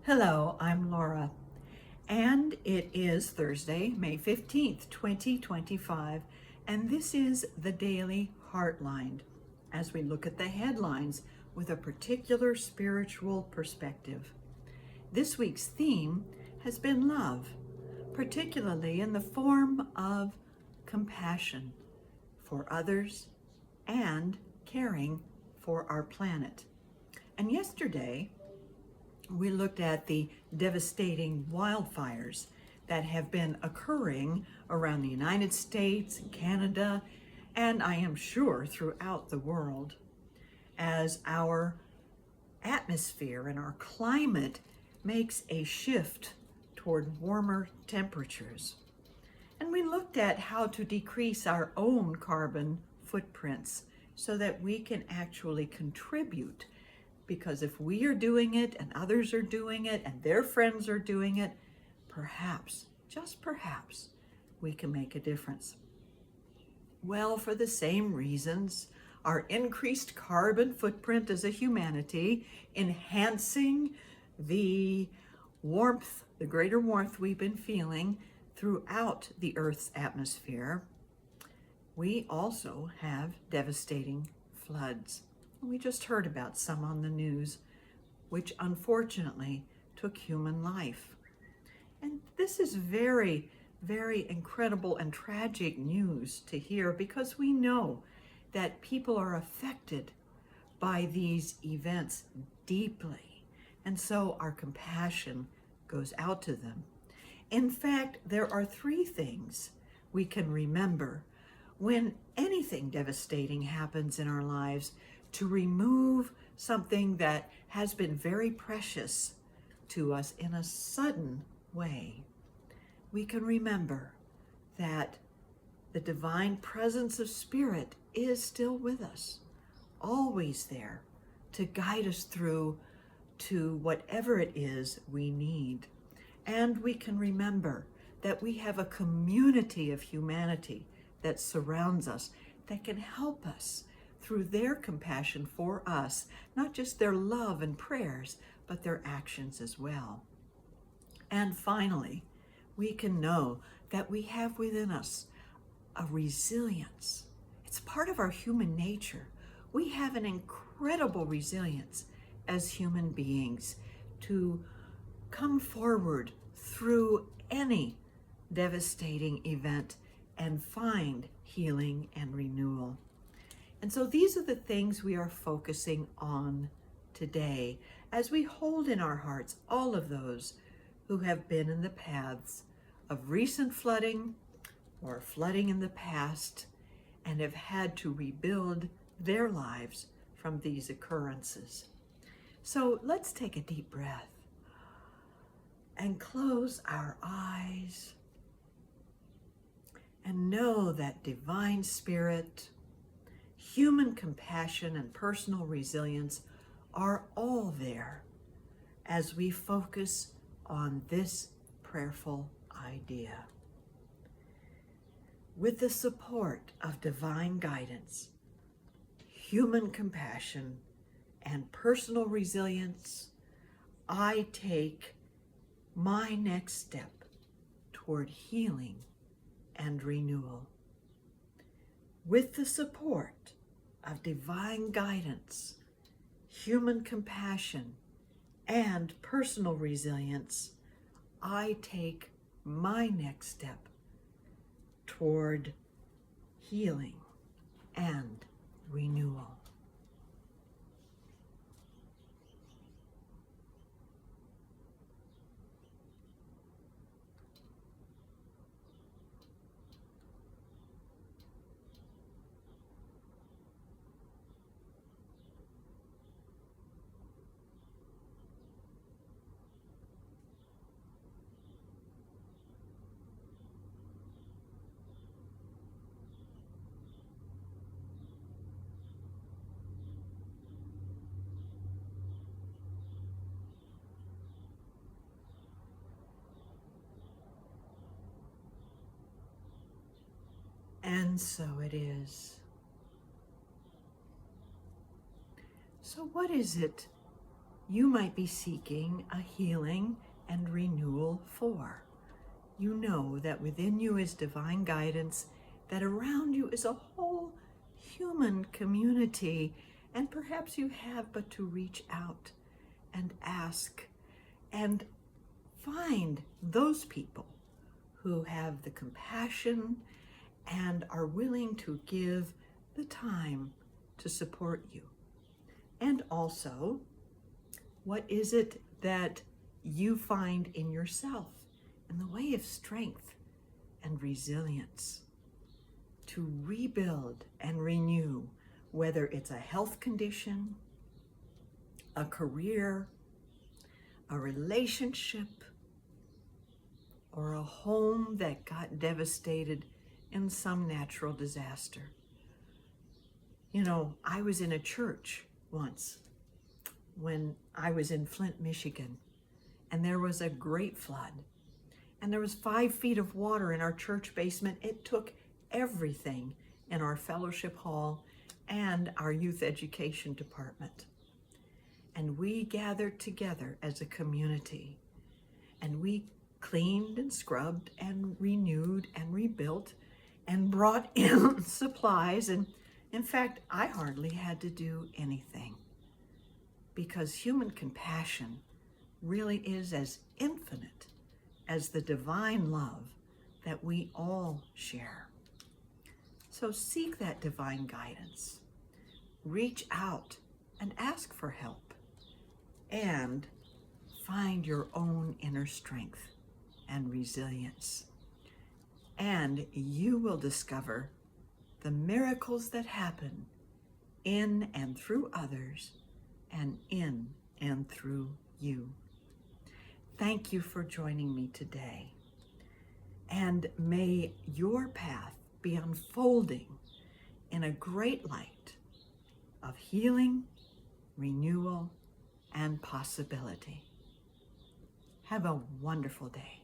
Hello, I'm Laura, and it is Thursday, May 15th, 2025, and this is the Daily Heartline as we look at the headlines with a particular spiritual perspective. This week's theme has been love, particularly in the form of compassion for others and caring for our planet. And yesterday, we looked at the devastating wildfires that have been occurring around the United States, Canada, and I am sure throughout the world as our atmosphere and our climate makes a shift toward warmer temperatures. And we looked at how to decrease our own carbon footprints so that we can actually contribute. Because if we are doing it and others are doing it and their friends are doing it, perhaps, just perhaps, we can make a difference. Well, for the same reasons, our increased carbon footprint as a humanity, enhancing the warmth, the greater warmth we've been feeling throughout the Earth's atmosphere, we also have devastating floods. We just heard about some on the news, which unfortunately took human life. And this is very, very incredible and tragic news to hear because we know that people are affected by these events deeply. And so our compassion goes out to them. In fact, there are three things we can remember when anything devastating happens in our lives to remove something that has been very precious to us in a sudden way. We can remember that the divine presence of Spirit is still with us, always there to guide us through to whatever it is we need. And we can remember that we have a community of humanity that surrounds us that can help us through their compassion for us, not just their love and prayers, but their actions as well. And finally, we can know that we have within us a resilience. It's part of our human nature. We have an incredible resilience as human beings to come forward through any devastating event and find healing and renewal. And so these are the things we are focusing on today as we hold in our hearts all of those who have been in the paths of recent flooding or flooding in the past and have had to rebuild their lives from these occurrences. So let's take a deep breath and close our eyes and know that divine Spirit, human compassion, and personal resilience are all there as we focus on this prayerful idea. With the support of divine guidance, human compassion, and personal resilience, I take my next step toward healing and renewal. With the support of divine guidance, human compassion, and personal resilience, I take my next step toward healing and renewal. And so it is. So what is it you might be seeking a healing and renewal for. You know that within you is divine guidance, that around you is a whole human community, and perhaps you have but to reach out and ask and find those people who have the compassion and are willing to give the time to support you. And also, what is it that you find in yourself in the way of strength and resilience to rebuild and renew, whether it's a health condition, a career, a relationship, or a home that got devastated in some natural disaster. You know, I was in a church once when I was in Flint, Michigan, and there was a great flood. And there was 5 feet of water in our church basement. It took everything in our fellowship hall and our youth education department. And we gathered together as a community, and we cleaned and scrubbed and renewed and rebuilt and brought in supplies. And in fact, I hardly had to do anything, because human compassion really is as infinite as the divine love that we all share. So seek that divine guidance, reach out and ask for help, and find your own inner strength and resilience. And you will discover the miracles that happen in and through others, and in and through you. Thank you for joining me today. And may your path be unfolding in a great light of healing, renewal, and possibility. Have a wonderful day.